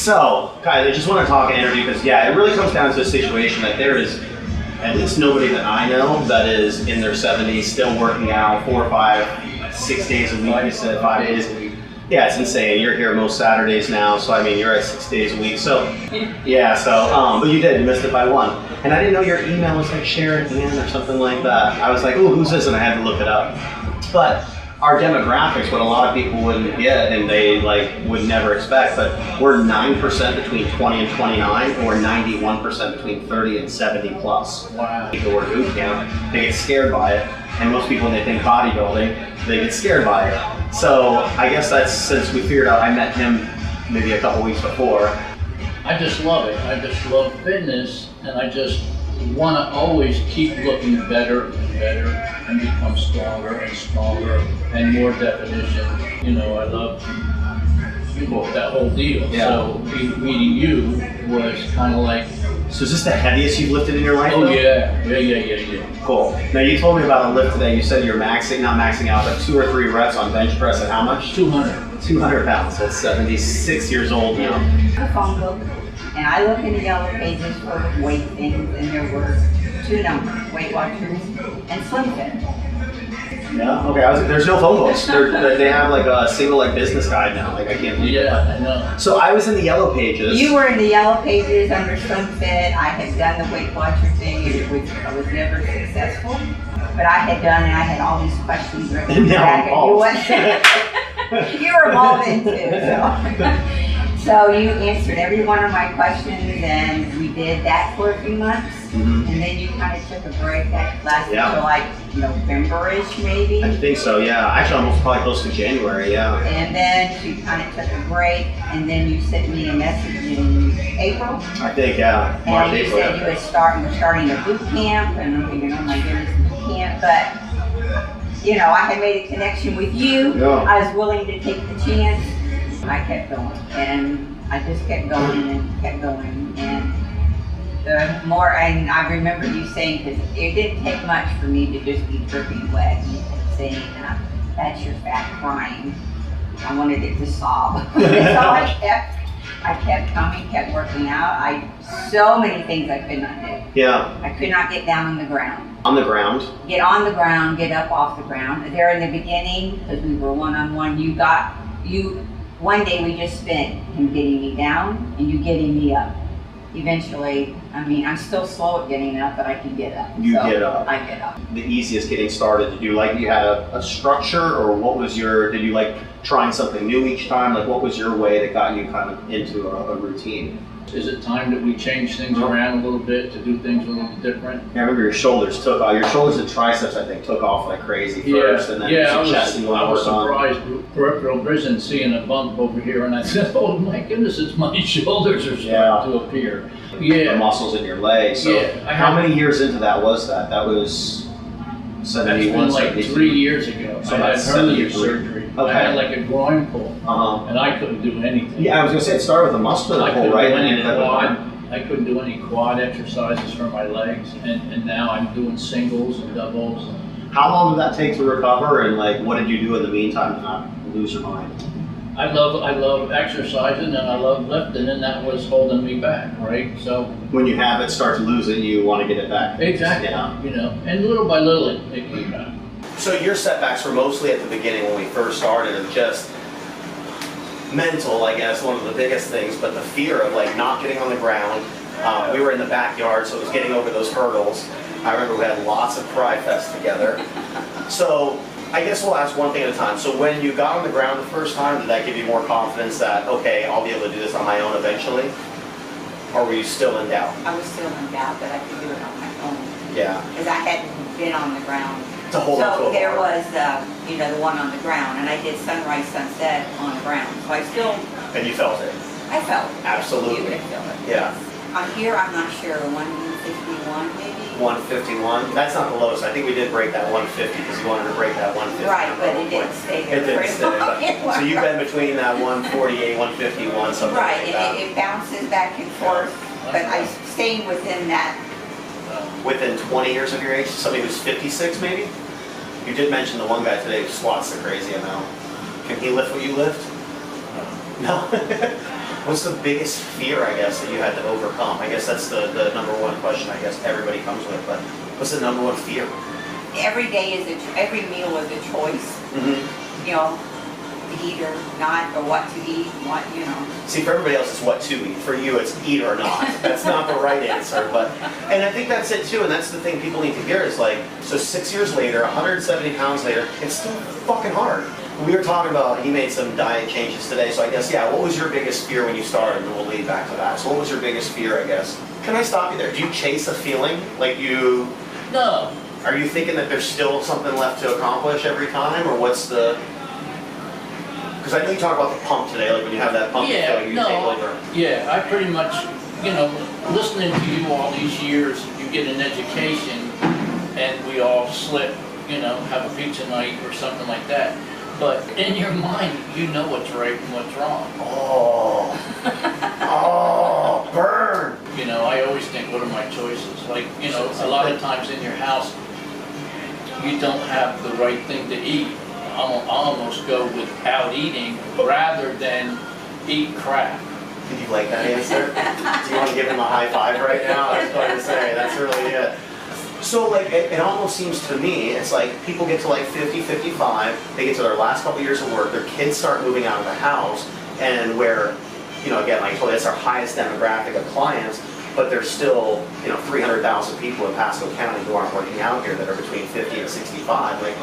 So, guys, I just want to talk and interview because, yeah, it really comes down to a situation that there is at least nobody that I know that is in their 70s still working out 4, 5, 6 days a week. You said 5 days a week. Yeah, it's insane. You're here most Saturdays now, so I mean, you're at 6 days a week. So, yeah, so, but you missed it by 1. And I didn't know your email was like Sharon Ann or something like that. I was like, ooh, who's this? And I had to look it up. But our demographics, what a lot of people wouldn't get and they like would never expect, but we're 9% between 20 and 29, or 91% between 30 and 70 plus. Wow. People who are boot camp, they get scared by it. And most people, when they think bodybuilding, they get scared by it. So I guess that's since we figured out, I met him maybe a couple weeks before. I just love it. I just love fitness, and I just want to always keep looking better and better and become stronger and stronger and more definition. You know, I love that whole deal. Yeah. So meeting you was kind of like. So is this the heaviest you've lifted in your life? Oh though? Yeah. Cool. Now you told me about a lift today. You said you're not maxing out, but 2 or 3 reps on bench press at how much? 200. 200 pounds. That's 76 years old now. The phone book, and I look in the yellow pages for weight things, and there were 2 numbers: Weight Watchers and Slim Fit. Yeah. Okay. There's no phone books. They have like a single like business guide now. Like I can't. Yeah, I know. So I was in the yellow pages. You were in the yellow pages under Slim Fit. I had done the Weight Watcher thing, which I was never successful. But I had done, and I had all these questions written And now back, I'm and you were involved in too. So you answered every one of my questions, and we did that for a few months. Mm-hmm. And then you kind of took a break that lasted Yeah. till like November-ish maybe. I think so. Yeah. Actually, almost probably close to January. Yeah. And then you kind of took a break, and then you sent me a message in April. I think yeah. March, And you April. said you were starting a boot camp, and I'm thinking, oh my goodness, boot camp. But I had made a connection with you. Yeah. I was willing to take the chance. I kept going, and I just kept going and kept going. And the more, and I remember you saying, because it didn't take much for me to just be dripping wet. You kept saying, that's your fat crying. I wanted it to sob. So I kept coming, kept working out. So many things I could not do. Yeah. I could not get down on the ground. On the ground. Get on the ground, get up off the ground. There in the beginning, because we were one-on-one, one day we just spent him getting me down and you getting me up. Eventually, I'm still slow at getting up, but I can get up. Get up. I get up. The easiest getting started, did you had a structure, or what was did you like trying something new each time? Like what was your way that got you kind of into a routine? Is it time that we change things around a little bit to do things a little different? Yeah, I remember your shoulders and triceps, I think, took off like crazy first, and then I surprised was surprised, peripheral vision, seeing a bump over here, and I said, oh my goodness, it's my shoulders are starting to appear. Yeah. The muscles in your legs. So how many years into that was that? That was 71, like 3 years ago. So I had that's hernia 73. surgery. Okay. I had like a groin pull, and I couldn't do anything. Yeah, I was gonna say it started with a muscular pull, right? I couldn't do any quad exercises for my legs, and now I'm doing singles and doubles. How long did that take to recover, and like what did you do in the meantime to not lose your mind? I love exercising and I love lifting, and that was holding me back, right? So when you have it start to lose it, you want to get it back. Exactly. Yeah. And little by little it came back. So your setbacks were mostly at the beginning when we first started, of just mental, I guess, one of the biggest things, but the fear of like not getting on the ground. We were in the backyard, so it was getting over those hurdles. I remember we had lots of Cry Fest together. So I guess we'll ask one thing at a time. So when you got on the ground the first time, did that give you more confidence that, okay, I'll be able to do this on my own eventually? Or were you still in doubt? I was still in doubt that I could do it on my own. Yeah. Because I hadn't been on the ground. To hold on to So a there bar. was, the one on the ground, and I did sunrise, sunset on the ground. So I still, And you felt it? I felt it. Absolutely. You could feel it. Yeah. On here, I'm not sure, 151 maybe? 151. That's not the lowest. I think we did break that 150 because you wanted to break that 150. Right, but it didn't stay there. It didn't stay. But, so you've been between that 148, 151, something Right, like that. and it bounces back and forth, but I'm staying within that. Within 20 years of your age, somebody who's 56 maybe? You did mention the one guy today who squats a crazy amount. Can he lift what you lift? No. What's the biggest fear, I guess, that you had to overcome? I guess that's the number one question I guess everybody comes with, but what's the number one fear? Every day every meal is a choice. You know, to eat or not, or what to eat, See, for everybody else, it's what to eat. For you, it's eat or not. That's not the right answer, and I think that's it too, and that's the thing people need to hear is like, so 6 years later, 170 pounds later, it's still fucking hard. We were talking about, he made some diet changes today, so I guess, what was your biggest fear when you started, and we'll lead back to that. So what was your biggest fear, I guess? Can I stop you there? Do you chase a feeling? No. Are you thinking that there's still something left to accomplish every time, or what's the... Because I know you talk about the pump today, like when you have that pump feeling, you take over. Yeah, I pretty much, listening to you all these years, you get an education, and we all slip, have a pizza night or something like that. But in your mind, you know what's right and what's wrong. Oh, burn! I always think, what are my choices? Like, a lot of times in your house, you don't have the right thing to eat. I'll almost go without eating rather than eat crap. Did you like that answer? Do you want to give him a high five right now? I was going to say, that's really it. So like, it almost seems to me, it's like people get to like 50, 55, they get to their last couple years of work, their kids start moving out of the house, and where, again, like I told you, that's our highest demographic of clients, but there's still, 300,000 people in Pasco County who aren't working out here that are between 50 and 65. Like,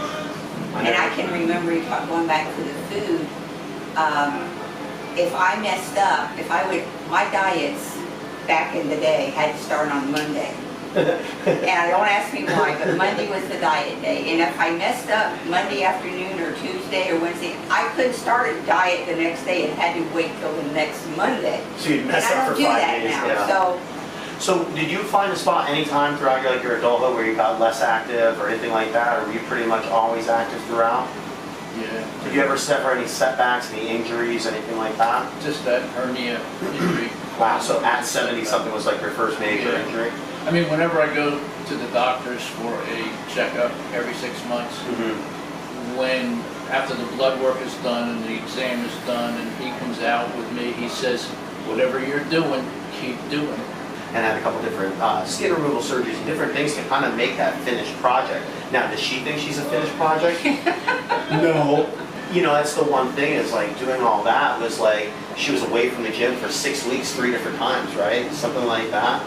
And I can remember you going back to the food. If I messed up, my diets back in the day had to start on Monday. And don't ask me why, but Monday was the diet day. And if I messed up Monday afternoon or Tuesday or Wednesday, I couldn't start a diet the next day. It had to wait till the next Monday. So you'd mess up for 5 days. And I don't do that now. Yeah. So did you find a spot anytime throughout your adulthood where you got less active or anything like that, or were you pretty much always active throughout? Yeah. Did you ever suffer any setbacks, any injuries, anything like that? Just that hernia injury. Wow, so at 70 something was like your first major injury? I mean, whenever I go to the doctors for a checkup every 6 months, after the blood work is done and the exam is done and he comes out with me, he says, whatever you're doing, keep doing it. And had a couple different skin removal surgeries and different things to kind of make that finished project. Now, does she think she's a finished project? No. That's the one thing is like doing all that was like, she was away from the gym for 6 weeks, 3 different times, right? Something like that.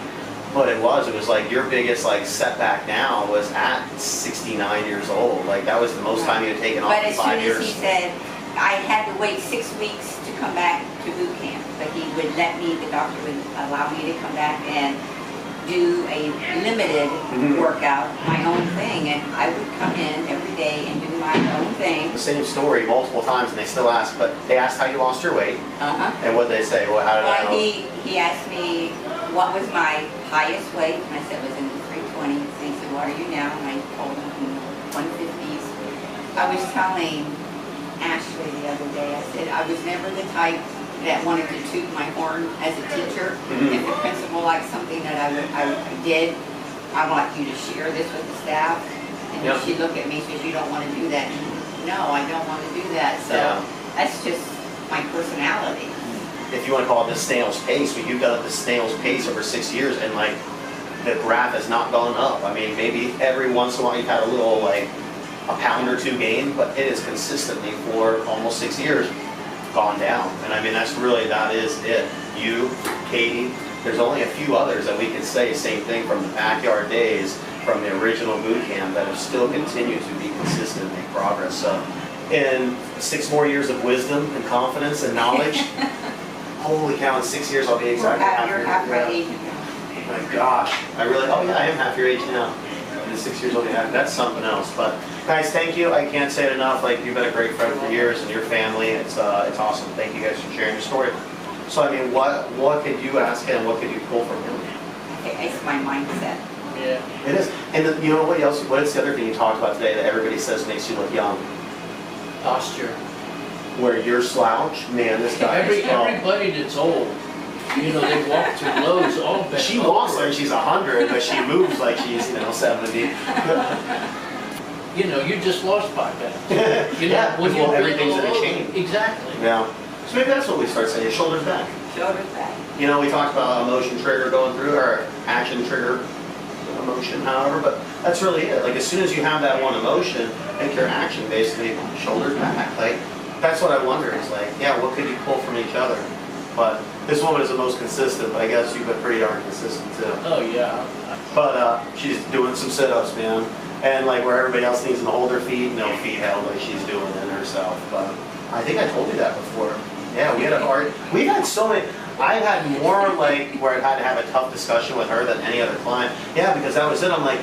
But it was like your biggest like setback now was at 69 years old. Like that was the most time you had taken off in 5 years. But as soon as he said, I had to wait 6 weeks to come back to boot camp, but the doctor would allow me to come back and do a limited workout, my own thing, and I would come in every day and do my own thing. The same story multiple times, and they still ask, but they asked how you lost your weight, and what did they say? Well, how did I know? He asked me what was my highest weight, and I said it was in the 320s, and he said, what are you now? And I told him in the 150s. I was telling Ashley the other day, I said I was never the type that wanted to toot my horn as a teacher. If the principal liked something that I did, I want you to share this with the staff. And she looked at me and said, you don't want to do that. No, I don't want to do that. So that's just my personality. If you want to call it the snail's pace, but you've got the snail's pace over 6 years, and like the graph has not gone up. I mean, maybe every once in a while you've had a little like a pound or two gain, but it is consistently for almost 6 years gone down. And I mean, that is it. You, Katie, there's only a few others that we can say same thing from the backyard days, from the original boot camp, that have still continued to be consistent and make progress. So in 6 more years of wisdom and confidence and knowledge, holy cow, in 6 years I'll be exactly half my age. Oh my gosh, I am half your age now. In 6 years I'll be half. That's something else. But guys, thank you. I can't say it enough. Like, you've been a great friend for years, and your family. It's awesome. Thank you guys for sharing your story. So I mean, what could you ask him? What could you pull from him? It's my mindset. Yeah. It is. And you know what else? What is the other thing you talked about today that everybody says makes you look young? Posture. Where you're slouched, man, this guy is everybody that's old, they walk through Lowe's all bent. She walks like she's 100, but she moves like she's 70. You just lost 5 pounds. Everything's going to change. Exactly. Yeah. So maybe that's what we start saying, shoulders back. Shoulders back. You know, we talked about emotion trigger going through, or action trigger emotion, however, but that's really it. Like, as soon as you have that one emotion, make your action basically shoulders back. Like, that's what I wonder is like, yeah, what could you pull from each other? But this woman is the most consistent, but I guess you've been pretty darn consistent too. Oh, yeah. But she's doing some sit-ups, man. And like where everybody else needs to hold their feet, no feet held like she's doing it herself. But I think I told you that before. Yeah, we've had so many. I've had more like where I've had to have a tough discussion with her than any other client. Yeah, because that was it. I'm like,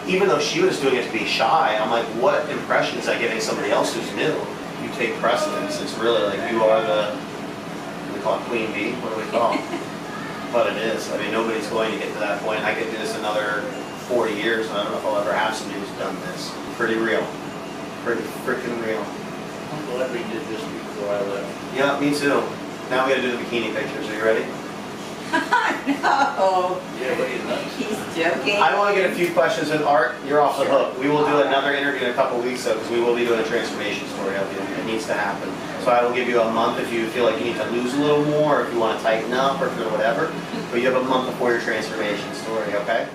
even though she was doing it to be shy, I'm like, what impression is that giving somebody else who's new? You take precedence. It's really like you are the, what do we call it, queen bee? What do we call it? But it is. I mean, nobody's going to get to that point. I could do this another 40 years, and I don't know if I'll ever have somebody who's done this. Pretty real. Pretty freaking real. I'm glad we did this before I left. Yeah, me too. Now we gotta do the bikini pictures. Are you ready? No. Yeah, what are you nuts? He's joking. I want to get a few questions with Art. You're off the hook. We will do another interview in a couple weeks, though, because we will be doing a transformation story of you. It needs to happen. So I will give you a month if you feel like you need to lose a little more, or if you want to tighten up, or if you're whatever. But you have a month before your transformation story, okay?